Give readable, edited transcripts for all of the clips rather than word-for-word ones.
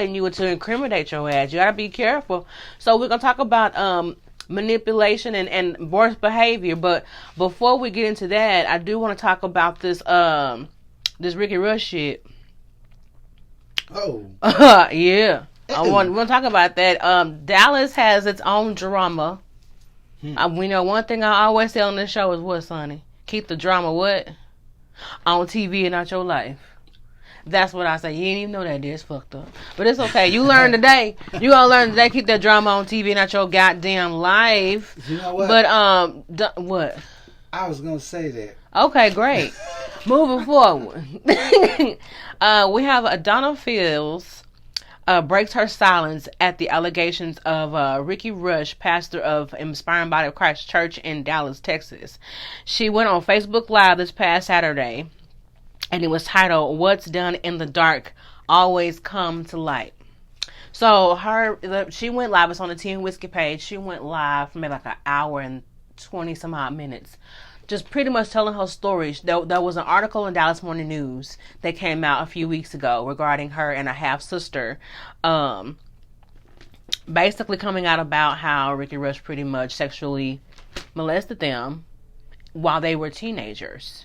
you to incriminate your ass. You gotta be careful. So we're gonna talk about manipulation and worse behavior. But before we get into that, I do want to talk about this Ricky Rush shit. Oh. Yeah. We want to talk about that. Dallas has its own drama. We know one thing I always say on this show is what, Sonny? Keep the drama what? On TV and not your life. That's what I say. You didn't even know that. It's fucked up. But it's okay. You learn today. You gonna learn today. Keep that drama on TV and not your goddamn life. You know what? But, what? I was gonna say that. Okay, great. Moving forward. We have Donna Fields breaks her silence at the allegations of Ricky Rush, pastor of Inspiring Body of Christ Church in Dallas, Texas. She went on Facebook Live this past Saturday, and it was titled, "What's Done in the Dark Always Come to Light." So she went live. It's on the Tea and Whiskey page. She went live for maybe like an hour and 20 some odd minutes, just pretty much telling her story. There was an article in Dallas Morning News that came out a few weeks ago regarding her and a half-sister, basically coming out about how Ricky Rush pretty much sexually molested them while they were teenagers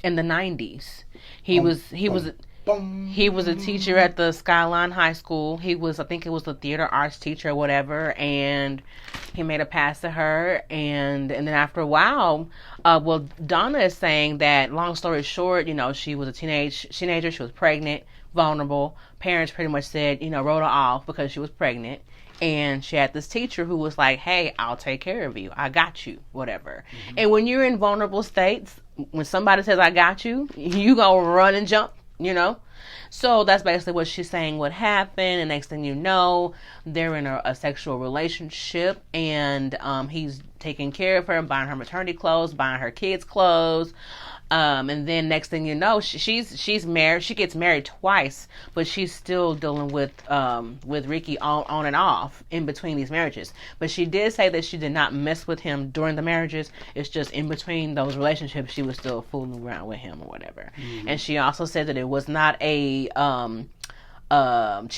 in the 90s. He was a teacher at the Skyline High School. I think it was a theater arts teacher or whatever, and he made a pass to her, and then after a while, Donna is saying that, long story short, she was a teenager, she was pregnant, vulnerable. Parents pretty much said, wrote her off because she was pregnant. And she had this teacher who was like, "Hey, I'll take care of you. I got you," whatever. Mm-hmm. And when you're in vulnerable states, when somebody says, "I got you," you gonna run and jump, So that's basically what she's saying what happened. And next thing you know, they're in a sexual relationship, and he's taking care of her, buying her maternity clothes, buying her kids clothes. And then next thing you know, she's married. She gets married twice, but she's still dealing with Ricky on and off in between these marriages. But she did say that she did not mess with him during the marriages. It's just in between those relationships, she was still fooling around with him or whatever. Mm-hmm. And she also said that it was not she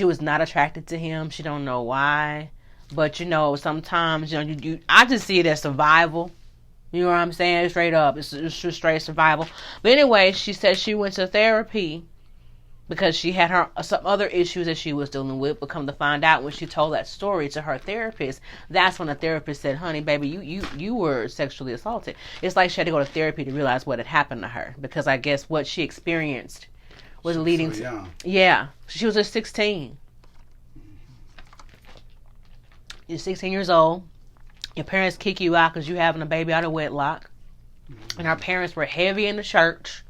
was not attracted to him. She don't know why, but sometimes I just see it as survival. You know what I'm saying? Straight up. It's just straight survival. But anyway, she said she went to therapy because she had some other issues that she was dealing with. But come to find out, when she told that story to her therapist, that's when the therapist said, "Honey, baby, you were sexually assaulted." It's like she had to go to therapy to realize what had happened to her, because I guess what she experienced was leading to... Young. Yeah. She was just 16. You're 16 years old. Your parents kick you out because you having a baby out of wedlock. Mm-hmm. And our parents were heavy in the church.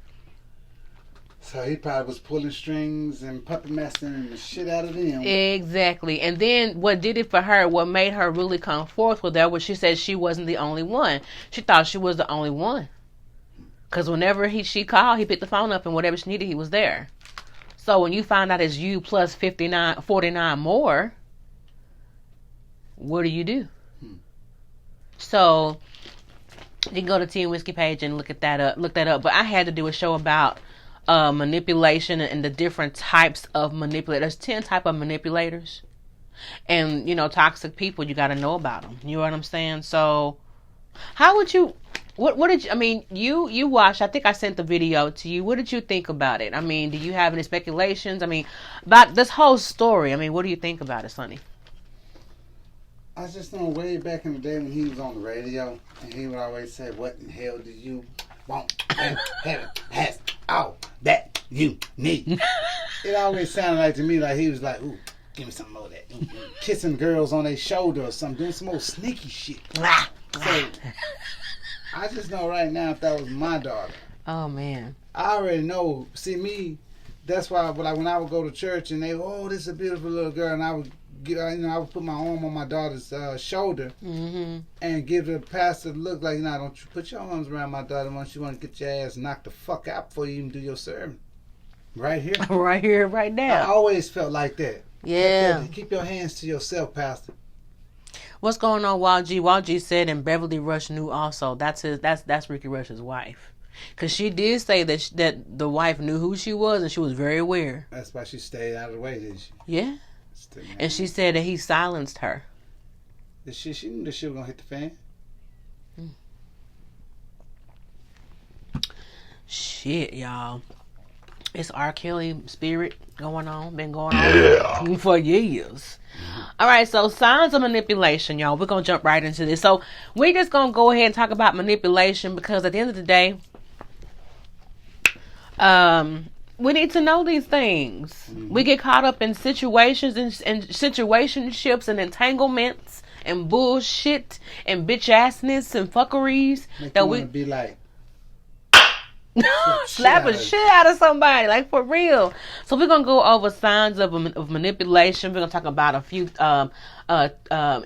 So he probably was pulling strings and puppet mastering the shit out of them. Exactly. And then what did it for her, what made her really come forth with that, was she said she wasn't the only one. She thought she was the only one. Because whenever she called, he picked the phone up, and whatever she needed, he was there. So when you find out it's you plus 49 more, what do? So you can go to Tea and Whiskey page and look that up. But I had to do a show about manipulation and the different types of manipulators. There's 10 type of manipulators, and toxic people. You got to know about them. You know what I'm saying? So how would you? What did you? I mean, you watched. I think I sent the video to you. What did you think about it? I mean, do you have any speculations? I mean, about this whole story. I mean, what do you think about it, Sonny? I just know way back in the day when he was on the radio, and he would always say, "What in hell do you want? Heaven has all that you need." It always sounded like to me like he was like, "Ooh, give me some more of that." Kissing girls on their shoulder or something, doing some old sneaky shit. So I just know right now, if that was my daughter. Oh man. I already know. See me, that's why when I would go to church and they, "Oh, this is a beautiful little girl," and I would I would put my arm on my daughter's shoulder and give the pastor a look like, "Don't you put your arms around my daughter once you want to get your ass knocked the fuck out before you even do your sermon." Right here. Right here, right now. I always felt like that. Yeah. Keep your hands to yourself, pastor. What's going on, Wal G? Wal G said, and Beverly Rush knew also. That's Ricky Rush's wife. Because she did say that the wife knew who she was and she was very aware. That's why she stayed out of the way, didn't she? Yeah. And she said that he silenced her. She knew the shit was going to hit the fan. Shit, y'all. It's R. Kelly spirit going on. Been going on for years. All right, so signs of manipulation, y'all. We're going to jump right into this. So we're just going to go ahead and talk about manipulation because at the end of the day, we need to know these things. Mm-hmm. We get caught up in situations and situationships and entanglements and bullshit and bitch assness and fuckeries that we be like slap a shit out of somebody, like for real. So we're gonna go over signs of manipulation. We're gonna talk about a few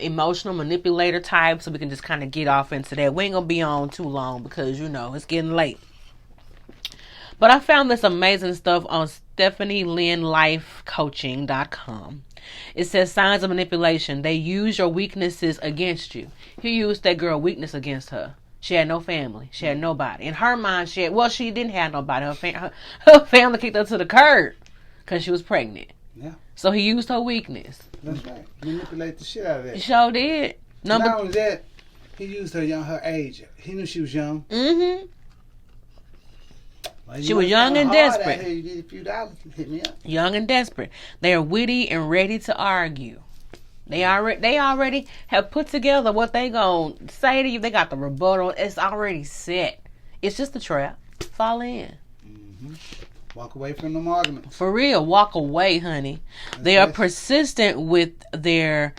emotional manipulator types, so we can just kind of get off into that. We ain't gonna be on too long because it's getting late. But I found this amazing stuff on StephanieLynnLifeCoaching.com. It says signs of manipulation. They use your weaknesses against you. He used that girl weakness against her. She had no family. She had nobody. In her mind, she didn't have nobody. Her family kicked her to the curb because she was pregnant. Yeah. So he used her weakness. That's right. Manipulate the shit out of that. He sure did. Not only that, he used her age. He knew she was young. Mm-hmm. Well, she was young and desperate. You need a few dollars. Hit me up. Young and desperate. They are witty and ready to argue. They already have put together what they gonna say to you. They got the rebuttal. It's already set. It's just a trap. Fall in. Mm-hmm. Walk away from them arguments. For real, walk away, honey. They are persistent until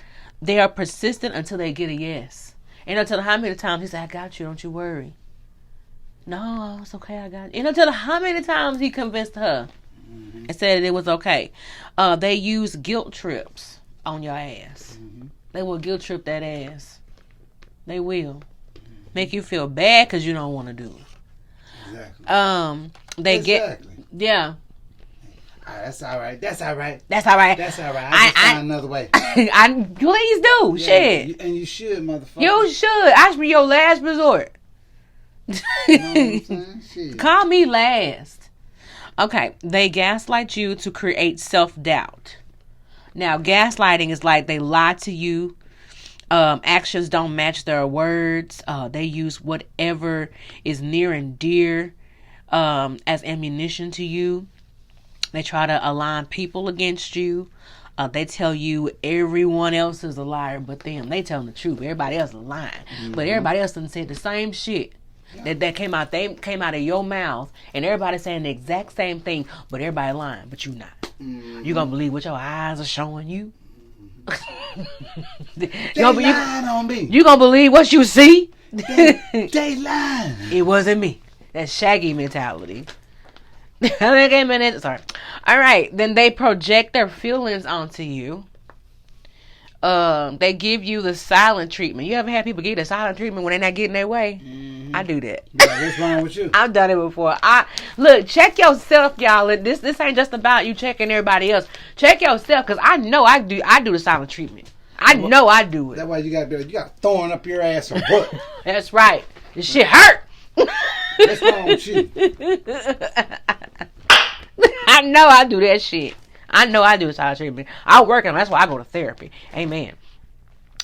they get a yes. And I'll tell them how many times he said, "I got you. Don't you worry." No, it's okay. I got you. And I'll tell them how many times he convinced her and said it was okay. They use guilt trips on your ass. Mm-hmm. They will guilt trip that ass. They will make you feel bad because you don't want to do it. Exactly. Yeah. That's all right. That's all right. That's all right. That's all right. I just find another way. Please do. Yeah, shit. And you should, motherfucker. You should. I should be your last resort. You know what I'm saying? Shit. Call me last. Okay. They gaslight you to create self-doubt. Now, gaslighting is like they lie to you. Actions don't match their words. They use whatever is near and dear as ammunition to you. They try to align people against you. They tell you everyone else is a liar but them. They telling the truth. Everybody else is lying. Mm-hmm. But everybody else done said the same shit. Yeah. That came out of your mouth, and everybody saying the exact same thing, but everybody lying, but you not. Mm-hmm. You gonna believe what your eyes are showing you? They lying on me. You gonna believe what you see? They lying. It wasn't me. That's Shaggy mentality. Sorry. All right. Then they project their feelings onto you. They give you the silent treatment. You ever had people get the silent treatment when they're not getting their way? Mm-hmm. I do that. Yeah, what's wrong with you? I've done it before. Look, check yourself, y'all. This ain't just about you checking everybody else. Check yourself, because I know I do the silent treatment. I know I do it. That's why you got thorn up your ass or what? That's right. This shit hurt. What's wrong with you? I know I do that shit. I know I do silent treatment. I work on. That's why I go to therapy. Amen.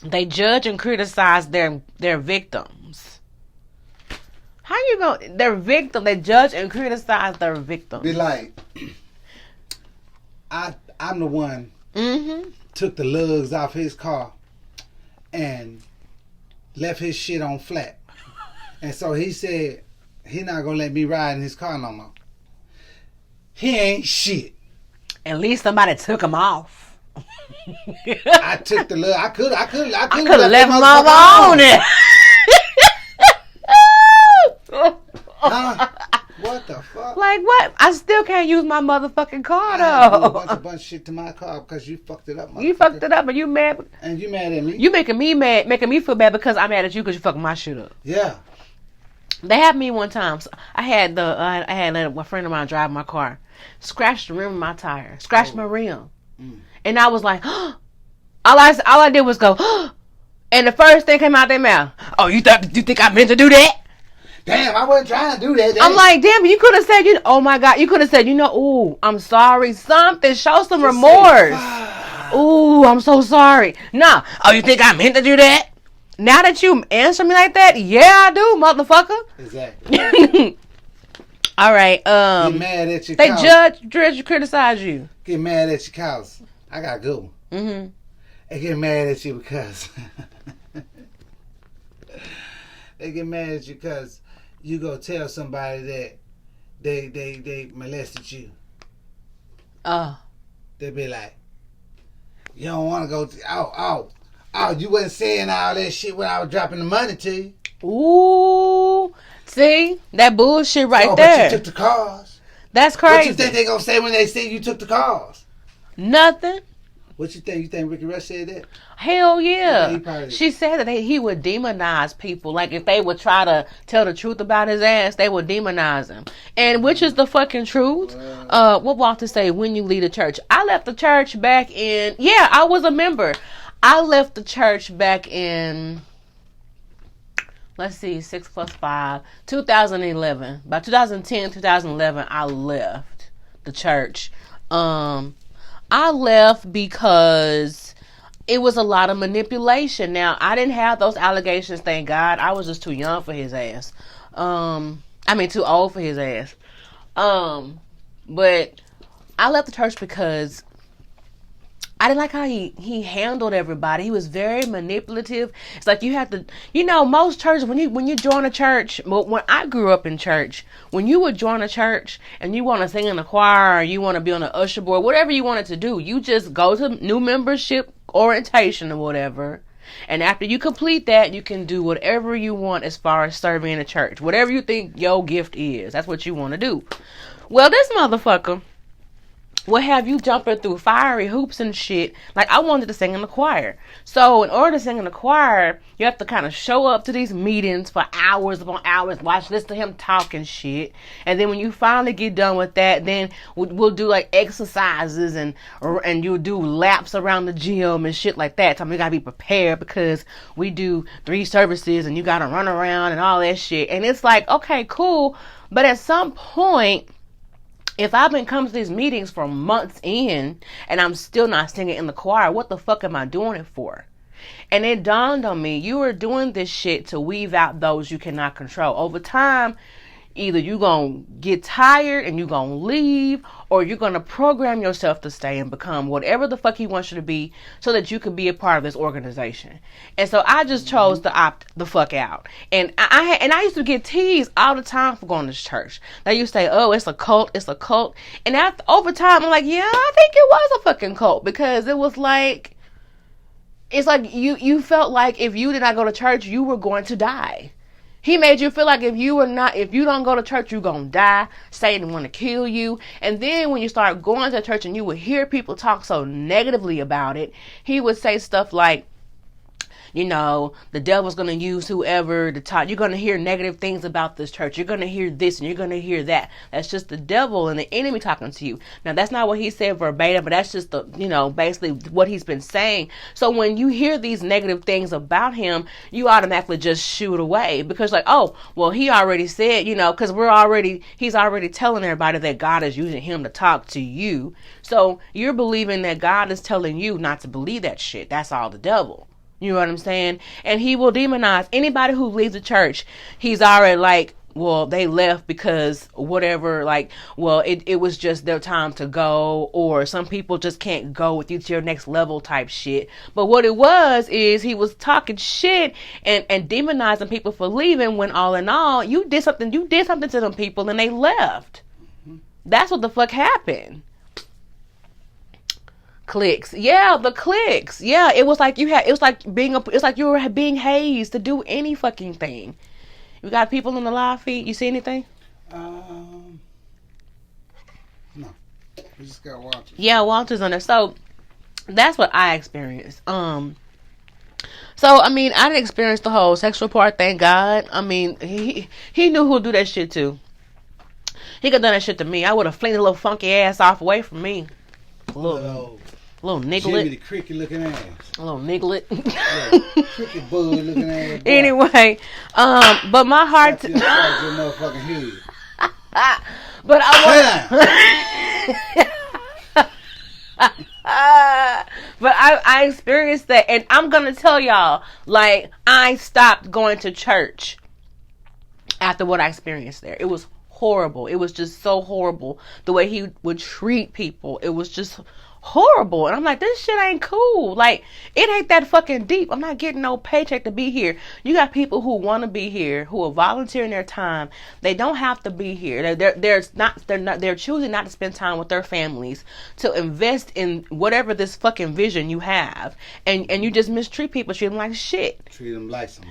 They judge and criticize their victims. How you going? Their victim. They judge and criticize their victims. Be like, I'm the one took the lugs off his car and left his shit on flat, and so he said he not gonna let me ride in his car no more. He ain't shit. At least somebody took him off. I took the lug. I could have left him on it. What the fuck? Like what? I still can't use my motherfucking car though. I do a bunch of shit to my car because you fucked it up. You fucked it up, and you mad. And you mad at me? You making me mad, making me feel bad because I'm mad at you because you fucking my shit up. Yeah. They had me one time. So I had let a friend of mine drive my car, scratched the rim of my tire, scratched my rim, and I was like, all I did was go, and the first thing came out their mouth. Oh, you think I meant to do that? damn, I wasn't trying to do that. I'm like, damn, you could have said, oh my God, you could have said, ooh, I'm sorry, something, show some remorse. Ooh, I'm so sorry. Nah, oh, you think I meant to do that? Now that you answer me like that, yeah, I do, motherfucker. Exactly. All right, get mad at your they couch. judge, criticize you. Get mad at your couch. I got a good one. Mm-hmm. They get mad at you because they get mad at you because you go tell somebody that they molested you. They be like, you don't want to go oh, you wasn't saying all that shit when I was dropping the money to you. Ooh, see that bullshit right but there. You took the cars. That's crazy. What you think they gonna say when they say you took the cars? Nothing. What you think? You think Ricky Rush said that? Hell yeah. She said that he would demonize people. Like if they would try to tell the truth about his ass, they would demonize him. And which is the fucking truth. What Walter say when you leave the church? I left the church back in, I was a member. I left the church back in, let's see, 6 + 5, 2011. By 2010, 2011, I left the church. I left because it was a lot of manipulation. Now, I didn't have those allegations, thank God. I was just too young for his ass. Too old for his ass. But I left the church because I didn't like how he handled everybody. He was very manipulative. It's like you have to, most churches, when you join a church, when I grew up in church, when you would join a church and you want to sing in the choir or you want to be on the usher board, whatever you wanted to do, you just go to new membership orientation or whatever. And after you complete that, you can do whatever you want as far as serving in the church. Whatever you think your gift is, that's what you want to do. Well, this motherfucker will have you jumping through fiery hoops and shit. Like, I wanted to sing in the choir. So, in order to sing in the choir, you have to kind of show up to these meetings for hours upon hours, listen to him talk and shit. And then when you finally get done with that, then we'll do, like, exercises and you'll do laps around the gym and shit like that. So, you gotta be prepared because we do 3 services and you gotta run around and all that shit. And it's like, okay, cool. But at some point, if I've been coming to these meetings for months in and I'm still not singing in the choir, what the fuck am I doing it for? And it dawned on me, you are doing this shit to weave out those you cannot control. Over time, either you're going to get tired and you're going to leave, or you're going to program yourself to stay and become whatever the fuck he wants you to be so that you can be a part of this organization. And so I just chose to opt the fuck out. And I used to get teased all the time for going to church. They used to say, oh, it's a cult, it's a cult. And over time, I'm like, yeah, I think it was a fucking cult, because it was like, it's like you felt like if you did not go to church, you were going to die. He made you feel like if you don't go to church, you're going to die. Satan want to kill you. And then when you start going to church and you would hear people talk so negatively about it, he would say stuff like, the devil's going to use whoever to talk. You're going to hear negative things about this church. You're going to hear this and you're going to hear that. That's just the devil and the enemy talking to you. Now, that's not what he said verbatim, but that's just basically what he's been saying. So when you hear these negative things about him, you automatically just shoot away, because like, oh, well, he already said, because he's already telling everybody that God is using him to talk to you. So you're believing that God is telling you not to believe that shit. That's all the devil. You know what I'm saying? And he will demonize anybody who leaves the church. He's already like, well, they left because whatever, like, well, it was just their time to go, or some people just can't go with you to your next level type shit. But what it was is he was talking shit and demonizing people for leaving, when all in all, you did something to them people and they left. That's what the fuck happened. Clicks. Yeah, the clicks. Yeah, it was like you were being hazed to do any fucking thing. You got people in the live feed? You see anything? No. We just got Walters. Yeah, Walters on there. So that's what I experienced. So I didn't experience the whole sexual part, thank God. He knew who'd do that shit too. He could have done that shit to me. I would have flinged a little funky ass off away from me. Little little Jimmy niglet. the cricket looking ass. A little niglet. Yeah, cricket bug looking ass. Boy. Anyway, but my heart. Your motherfucking head. But but I experienced that, and I'm gonna tell y'all, like, I stopped going to church after what I experienced there. It was horrible. It was just so horrible the way he would treat people. It was just horrible. And I'm like, this shit ain't cool. Like, it ain't that fucking deep. I'm not getting no paycheck to be here. You got people who want to be here, who are volunteering their time. They don't have to be here. They're choosing not to spend time with their families to invest in whatever this fucking vision you have. And you just mistreat people, treat them like shit. Treat them like some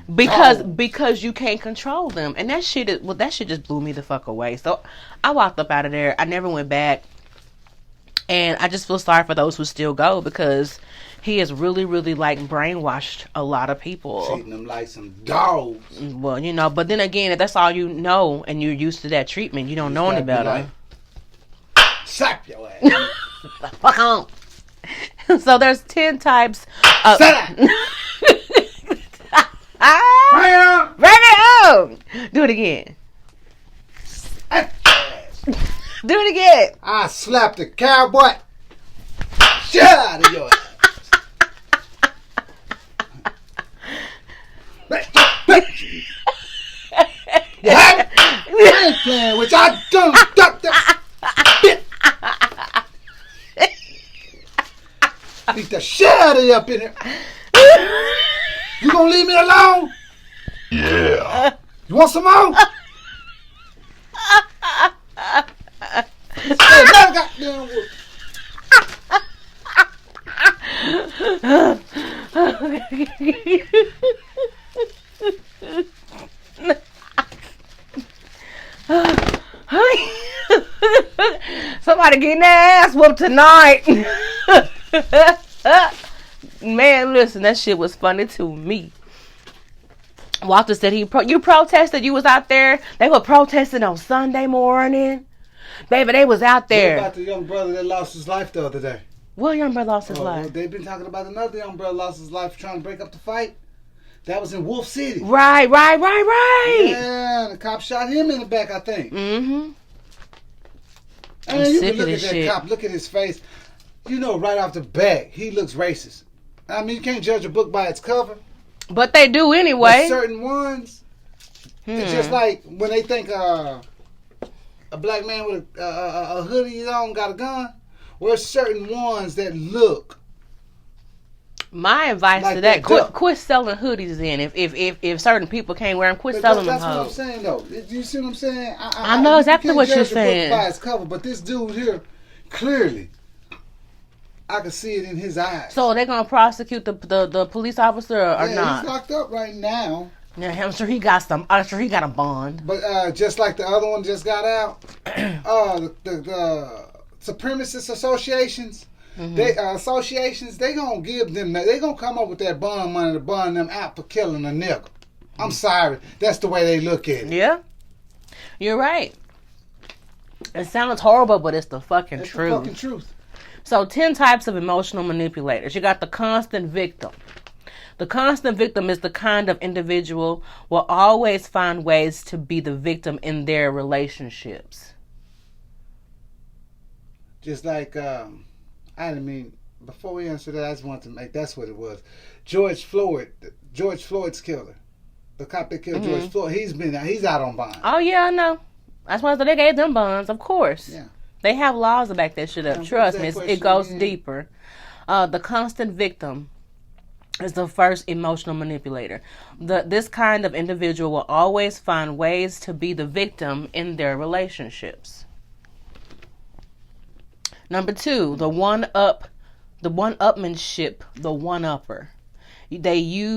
because you can't control them. And that shit just blew me the fuck away. So I walked up out of there. I never went back. And I just feel sorry for those who still go, because he has really, really, like, brainwashed a lot of people. Treating them like some dogs. Well, you know, but then again, if that's all you know and you're used to that treatment, you don't know any better. Like, slap your ass. Fuck on. So there's 10 types of... Bring it on! Do it again. Do it again. I slapped the cowboy shit out of your ass. You have it? I ain't playing with you. I don't duck that bit. Beat the shit out of you up in here. You gonna leave me alone? Yeah. You want some more? Hey, never got down with. Somebody getting their ass whooped tonight. Man, listen, that shit was funny to me. Walter said you protested. You was out there. They were protesting on Sunday morning. Baby, they was out there. What about the young brother that lost his life the other day? What young brother lost his life? Well, they've been talking about another young brother lost his life trying to break up the fight. That was in Wolf City. Right. Yeah, the cop shot him in the back, I think. Mm-hmm. I mean, you can look at that cop, look at his face. You know right off the bat, he looks racist. I mean, you can't judge a book by its cover. But they do anyway. But certain ones, it's just like when they think a black man with a hoodie on got a gun. Well, certain ones that look. My advice like to that: quit selling hoodies. Then, if certain people can't wear them, quit selling them. That's what I'm saying, though. Do you see what I'm saying? I know exactly what you're saying. Book by its cover, but this dude here, clearly, I can see it in his eyes. So are they gonna prosecute the police officer or not? He's locked up right now. Yeah, I'm sure he got a bond. But just like the other one just got out, the supremacist associations, they gonna give them that. They gonna come up with that bond money to bond them out for killing a nigga. I'm sorry, that's the way they look at it. Yeah, you're right. It sounds horrible, but it's the fucking truth. The fucking truth. So 10 types of emotional manipulators. You got the constant victim. The constant victim is the kind of individual will always find ways to be the victim in their relationships. Just like, I didn't mean, before we answer that, I just wanted to make, that's what it was. George Floyd's killer. The cop that killed George Floyd, he's out on bond. Oh, yeah, I know. That's why they gave them bonds, of course. Yeah. They have laws to back that shit up. Trust me, it goes deeper. The constant victim is the first emotional manipulator. This kind of individual will always find ways to be the victim in their relationships. Number 2, the one-upmanship, the one-upper. They use